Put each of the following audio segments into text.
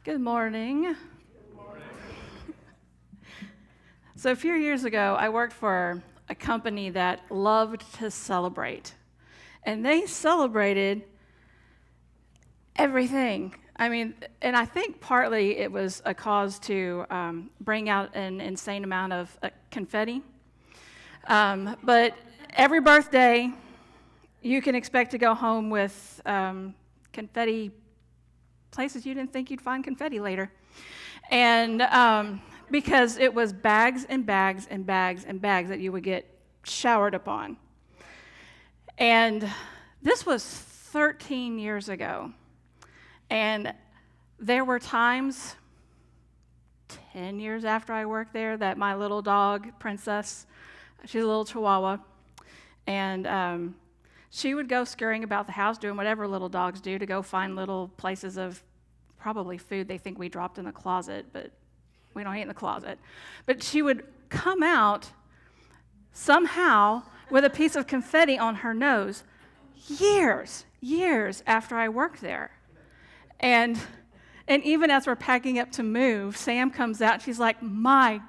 Good morning. So a few years ago, I worked for a company that loved to celebrate. And they celebrated everything. And I think partly it was a cause to bring out an insane amount of confetti. But every birthday, you can expect to go home with confetti places you didn't think you'd find confetti later. And because it was bags and bags and bags and bags that you would get showered upon. And this was 13 years ago. And there were times, 10 years after I worked there, that my little dog, Princess, she's a little Chihuahua, and she would go scurrying about the house doing whatever little dogs do to go find little places of probably food they think we dropped in the closet, but we don't eat in the closet. But she would come out somehow with a piece of confetti on her nose years after I worked there. And even as we're packing up to move, Sam comes out, she's like, my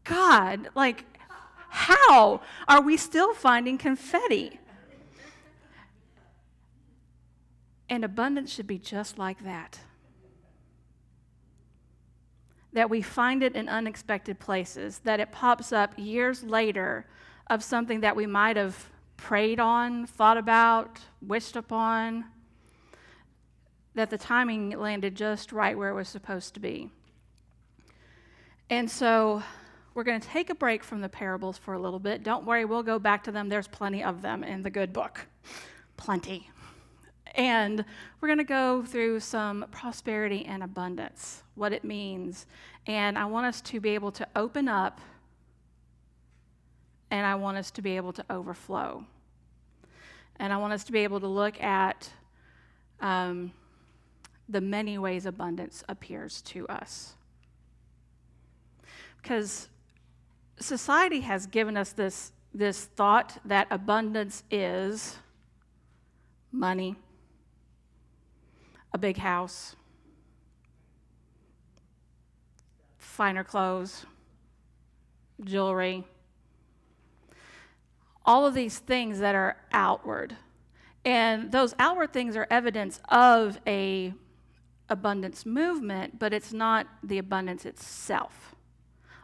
God, like, how are we still finding confetti? And abundance should be just like that. That we find it in unexpected places, that it pops up years later of something that we might have prayed on, thought about, wished upon, that the timing landed just right where it was supposed to be. And so we're going to take a break from the parables for a little bit. Don't worry, we'll go back to them. There's plenty of them in the good book. Plenty. And we're going to go through some prosperity and abundance, what it means. And I want us to be able to open up, and I want us to be able to overflow. And I want us to be able to look at the many ways abundance appears to us. Because society has given us this thought that abundance is money, a big house, finer clothes, jewelry, all of these things that are outward. And those outward things are evidence of a abundance movement, but it's not the abundance itself.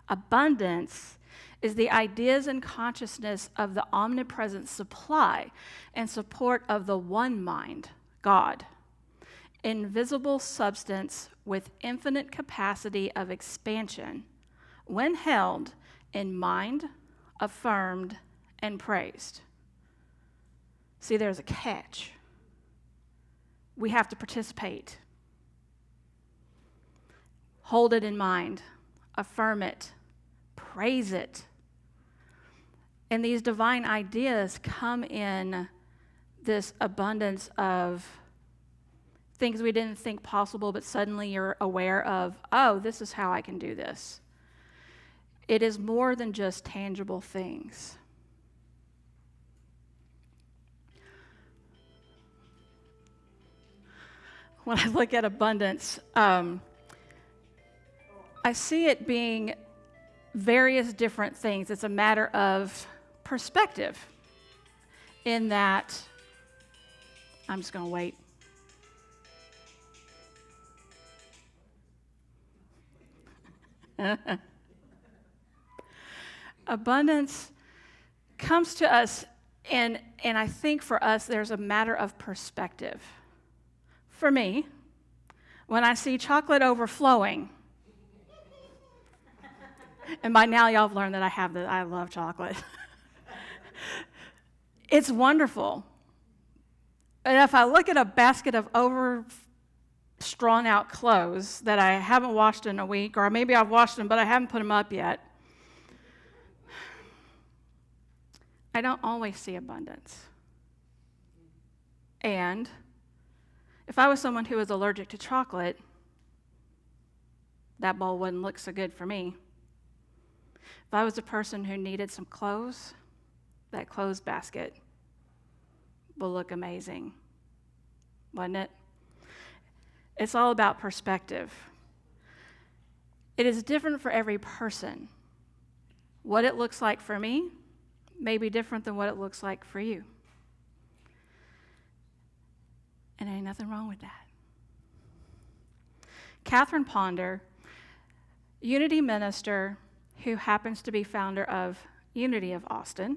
Abundance is the ideas and consciousness of the omnipresent supply and support of the one mind, God. Invisible substance with infinite capacity of expansion when held in mind, affirmed, and praised. See, there's a catch. We have to participate. Hold it in mind, affirm it, praise it. And these divine ideas come in this abundance of things we didn't think possible, but suddenly you're aware of, oh, this is how I can do this. It is more than just tangible things. When I look at abundance, I see it being various different things. It's a matter of perspective in that, I'm just going to wait. Abundance comes to us, and I think for us there's a matter of perspective. For me, when I see chocolate overflowing, and by now y'all have learned that I love chocolate. It's wonderful. And if I look at a basket of strawn out clothes that I haven't washed in a week, or maybe I've washed them but I haven't put them up yet, I don't always see abundance. And if I was someone who was allergic to chocolate, that bowl wouldn't look so good for me. If I was a person who needed some clothes, that clothes basket will look amazing, wouldn't it? It's all about perspective. It is different for every person. What it looks like for me may be different than what it looks like for you. And there ain't nothing wrong with that. Catherine Ponder, Unity minister who happens to be founder of Unity of Austin,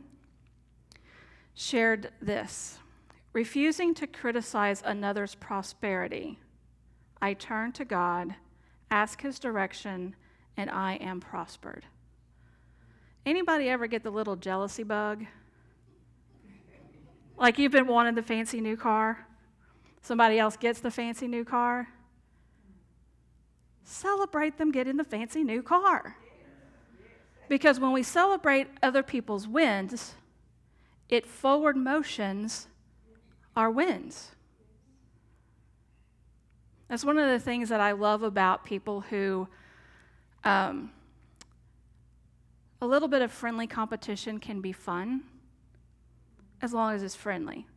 shared this: refusing to criticize another's prosperity, I turn to God, ask his direction, and I am prospered. Anybody ever get the little jealousy bug? Like you've been wanting the fancy new car, somebody else gets the fancy new car. Celebrate them getting the fancy new car. Because when we celebrate other people's wins, it forward motions our wins. That's one of the things that I love about people who, a little bit of friendly competition can be fun, as long as it's friendly.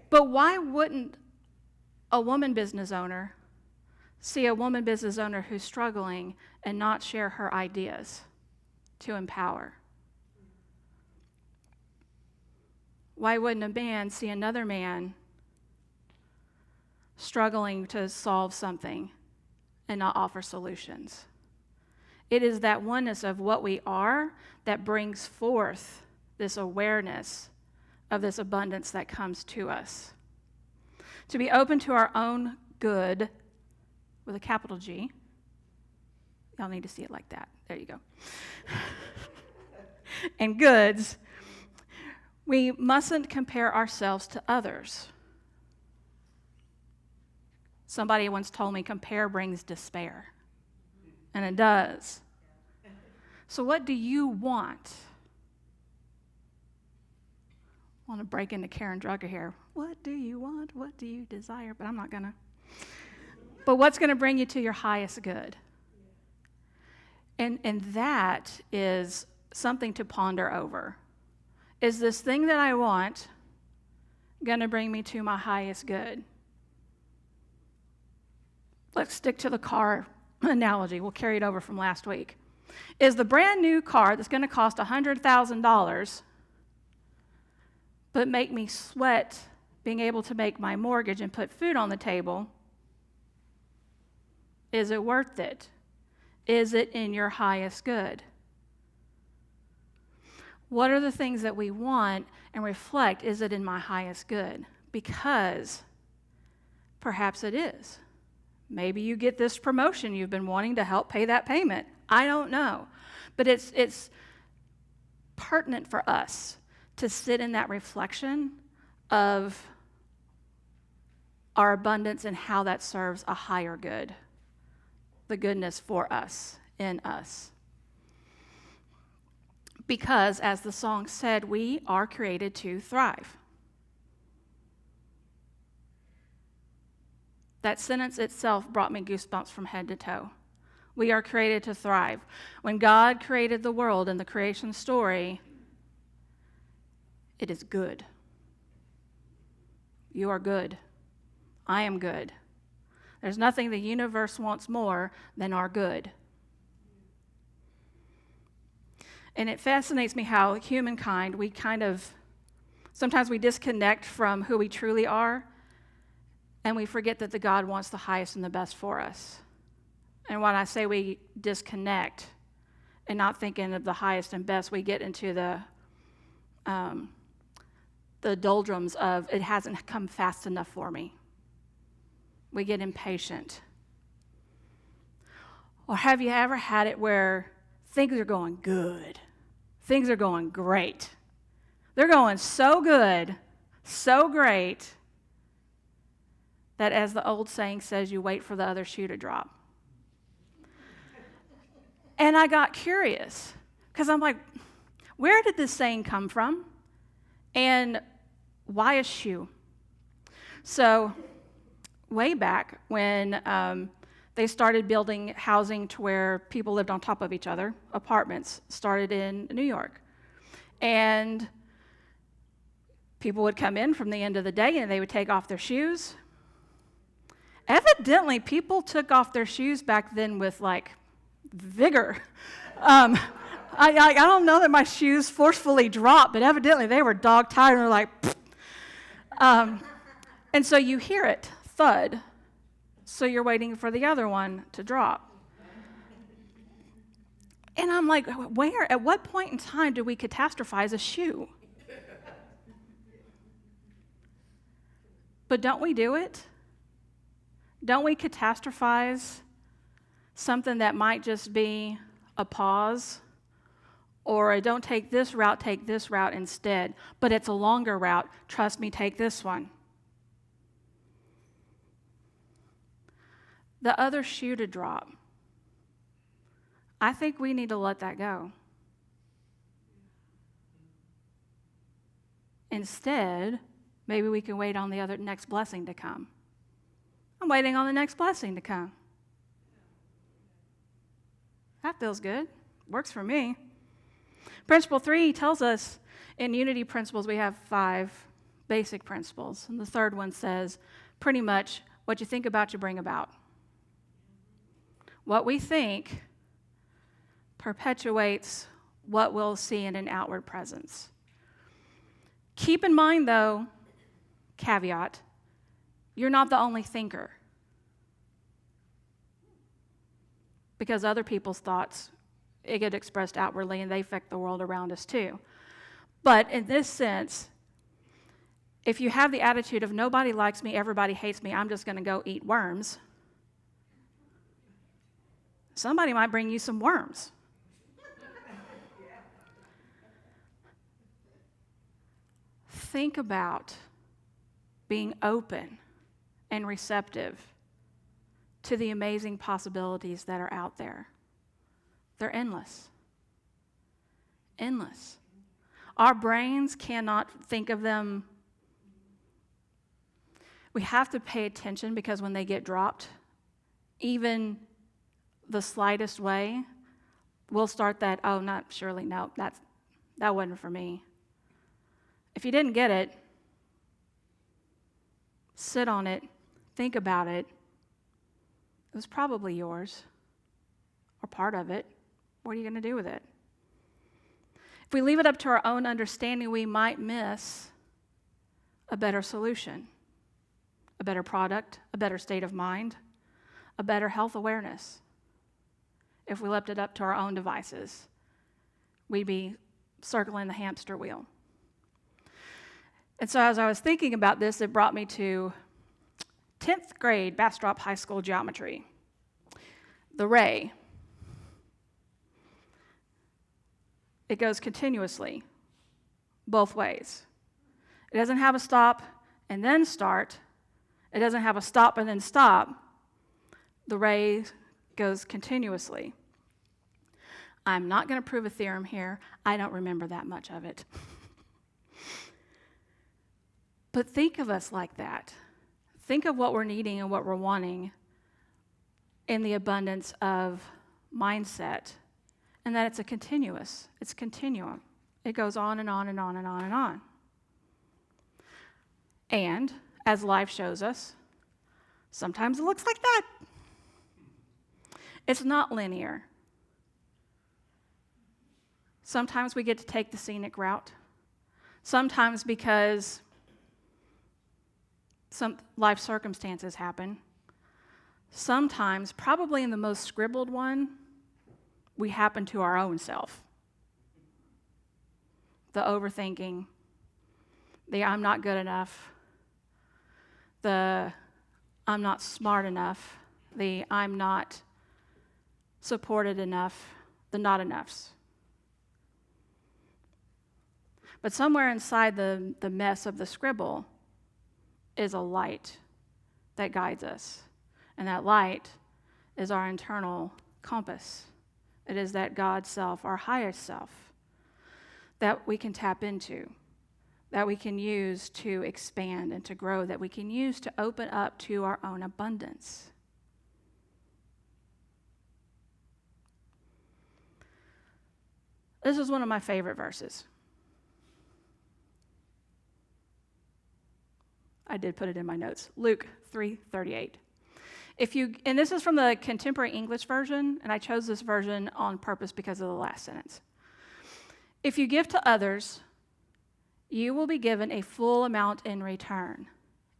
But why wouldn't a woman business owner see a woman business owner who's struggling and not share her ideas to empower? Why wouldn't a man see another man struggling to solve something and not offer solutions? It is that oneness of what we are that brings forth this awareness of this abundance that comes to us. To be open to our own good, with a capital G. Y'all need to see it like that. There you go. And goods, we mustn't compare ourselves to others. Somebody once told me compare brings despair. And it does. So what do you want? I want to break into Karen Drucker here. What do you want? What do you desire? But I'm not going to. But what's going to bring you to your highest good? And that is something to ponder over. Is this thing that I want going to bring me to my highest good? Let's stick to the car analogy. We'll carry it over from last week. Is the brand new car that's going to cost $100,000 but make me sweat being able to make my mortgage and put food on the table, is it worth it? Is it in your highest good? What are the things that we want and reflect, is it in my highest good? Because perhaps it is. Maybe you get this promotion you've been wanting to help pay that payment. I don't know. But it's pertinent for us to sit in that reflection of our abundance and how that serves a higher good, the goodness for us, in us. Because, as the song said, we are created to thrive. That sentence itself brought me goosebumps from head to toe. We are created to thrive. When God created the world in the creation story, it is good. You are good. I am good. There's nothing the universe wants more than our good. And it fascinates me how humankind, sometimes we disconnect from who we truly are, and we forget that the God wants the highest and the best for us. And when I say we disconnect and not thinking of the highest and best, we get into the doldrums of it hasn't come fast enough for me. We get impatient. Or have you ever had it where things are going good? Things are going great. They're going so good, so great, that as the old saying says, you wait for the other shoe to drop. And I got curious, because I'm like, where did this saying come from? And why a shoe? So way back when they started building housing to where people lived on top of each other, apartments started in New York. And people would come in from the end of the day and they would take off their shoes. Evidently, people took off their shoes back then with like vigor. I don't know that my shoes forcefully dropped, but evidently they were dog tired and were like, and so you hear it thud. So you're waiting for the other one to drop. And I'm like, at what point in time do we catastrophize a shoe? But don't we do it? Don't we catastrophize something that might just be a pause? Or a don't take this route instead. But it's a longer route. Trust me, take this one. The other shoe to drop. I think we need to let that go. Instead, maybe we can wait on the next blessing to come. I'm waiting on the next blessing to come. That feels good. Works for me. Principle 3 tells us in unity principles we have 5 basic principles. And the third one says pretty much what you think about, you bring about. What we think perpetuates what we'll see in an outward presence. Keep in mind, though, caveat, you're not the only thinker. Because other people's thoughts, it get expressed outwardly and they affect the world around us too. But in this sense, if you have the attitude of nobody likes me, everybody hates me, I'm just going to go eat worms, somebody might bring you some worms. Think about being open and receptive to the amazing possibilities that are out there. They're endless. Endless. Our brains cannot think of them. We have to pay attention because when they get dropped, even the slightest way, we'll start that, oh, not surely, no, that wasn't for me. If you didn't get it, sit on it, think about it. It was probably yours or part of it. What are you going to do with it? If we leave it up to our own understanding, we might miss a better solution, a better product, a better state of mind, a better health awareness. If we left it up to our own devices, we'd be circling the hamster wheel. And so as I was thinking about this, it brought me to 10th grade Bastrop High School geometry. The ray. It goes continuously, both ways. It doesn't have a stop and then start. It doesn't have a stop and then stop. The ray goes continuously. I'm not going to prove a theorem here. I don't remember that much of it. But think of us like that. Think of what we're needing and what we're wanting in the abundance of mindset, and that it's a continuum. It goes on and on and on and on and on. And as life shows us, sometimes it looks like that. It's not linear. Sometimes we get to take the scenic route. Sometimes because some life circumstances happen. Sometimes, probably in the most scribbled one, we happen to our own self. The overthinking, the I'm not good enough, the I'm not smart enough, the I'm not supported enough, the not enoughs. But somewhere inside the mess of the scribble is a light that guides us. And that light is our internal compass. It is that God self, our highest self, that we can tap into, that we can use to expand and to grow, that we can use to open up to our own abundance. This is one of my favorite verses. I did put it in my notes. Luke 3:38. And this is from the Contemporary English Version, and I chose this version on purpose because of the last sentence. If you give to others, you will be given a full amount in return.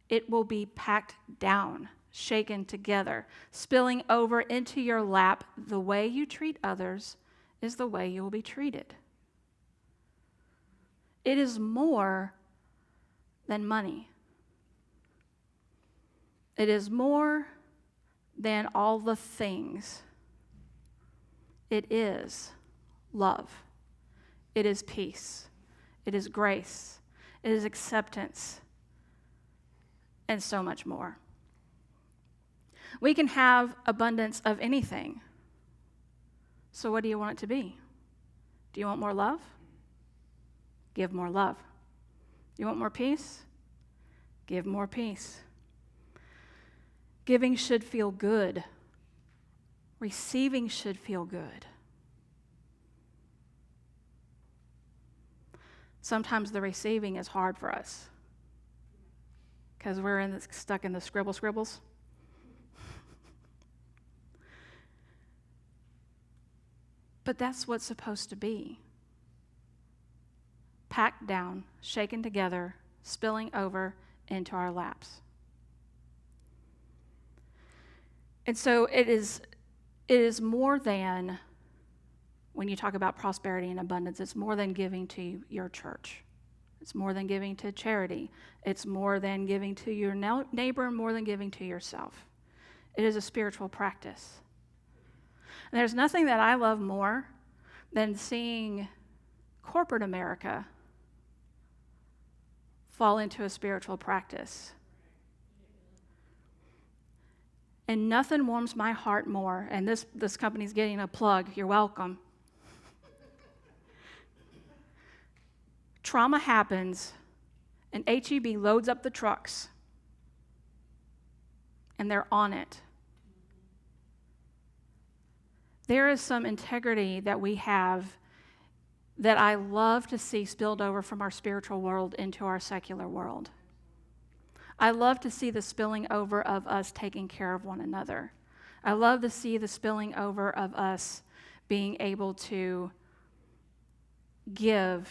It will be packed down, shaken together, spilling over into your lap. The way you treat others is the way you will be treated. It is more than money. It is more than all the things. It is love. It is peace. It is grace. It is acceptance. And so much more. We can have abundance of anything. So what do you want it to be? Do you want more love? Give more love. You want more peace? Give more peace. Giving should feel good. Receiving should feel good. Sometimes the receiving is hard for us because we're stuck in the scribbles. But that's what's supposed to be. Packed down, shaken together, spilling over into our laps. And so it is more than, when you talk about prosperity and abundance, it's more than giving to your church. It's more than giving to charity. It's more than giving to your neighbor, more than giving to yourself. It is a spiritual practice. And there's nothing that I love more than seeing corporate America fall into a spiritual practice. And nothing warms my heart more, and this company's getting a plug, you're welcome. Trauma happens, and HEB loads up the trucks, and they're on it. There is some integrity that we have that I love to see spilled over from our spiritual world into our secular world. I love to see the spilling over of us taking care of one another. I love to see the spilling over of us being able to give.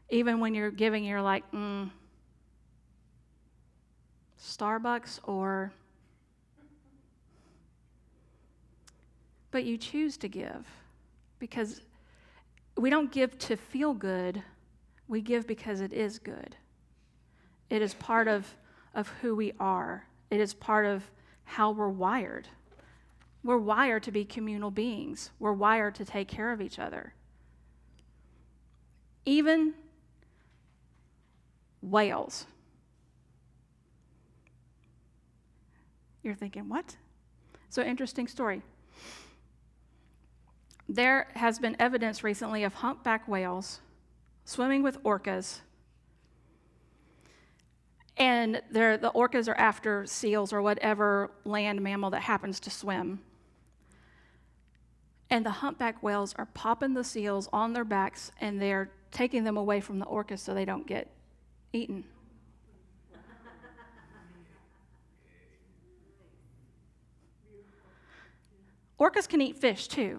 Even when you're giving, you're like, Starbucks or... But you choose to give because we don't give to feel good. We give because it is good. It is part of who we are. It is part of how we're wired. We're wired to be communal beings. We're wired to take care of each other. Even whales. You're thinking, what? So, interesting story. There has been evidence recently of humpback whales swimming with orcas. And the orcas are after seals or whatever land mammal that happens to swim. And the humpback whales are popping the seals on their backs, and they're taking them away from the orcas so they don't get eaten. Orcas can eat fish too.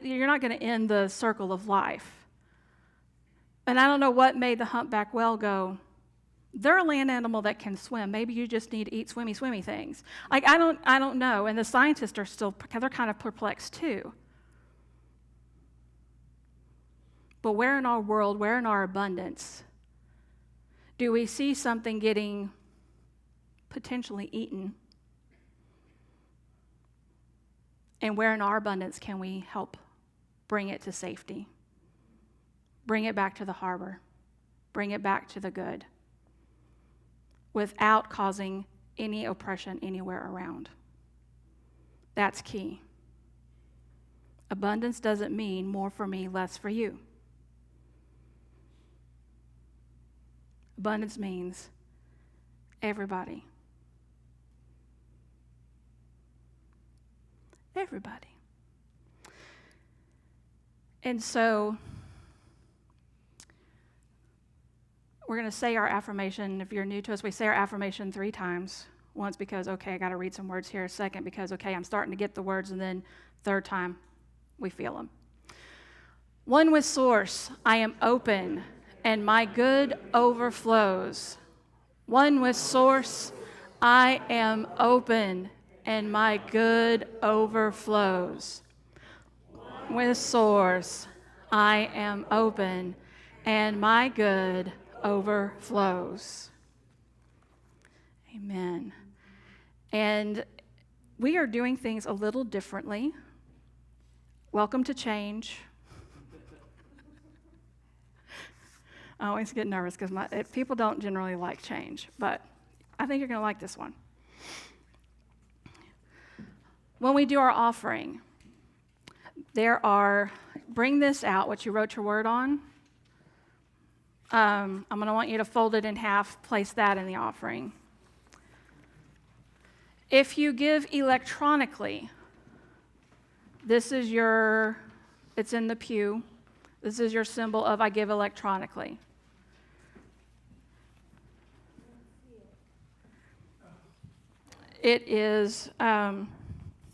You're not going to end the circle of life. And I don't know what made the humpback whale go, they're a land animal that can swim. Maybe you just need to eat swimmy things. I don't know. And the scientists are still, they're kind of perplexed too. But where in our world, where in our abundance, do we see something getting potentially eaten? And where in our abundance can we help bring it to safety? Bring it back to the harbor. Bring it back to the good without causing any oppression anywhere around. That's key. Abundance doesn't mean more for me, less for you. Abundance means everybody. Everybody. And so we're going to say our affirmation. If you're new to us, we say our affirmation 3 times. Once because, okay, I got to read some words here. Second because, okay, I'm starting to get the words. And then third time, we feel them. One with source, I am open, and my good overflows. One with source, I am open, and my good overflows. With source, I am open, and my good overflows. Amen. And we are doing things a little differently. Welcome to change. I always get nervous because people don't generally like change, but I think you're going to like this one. When we do our offering, bring this out, what you wrote your word on. I'm going to want you to fold it in half, place that in the offering. If you give electronically, it's in the pew. This is your symbol of I give electronically. It is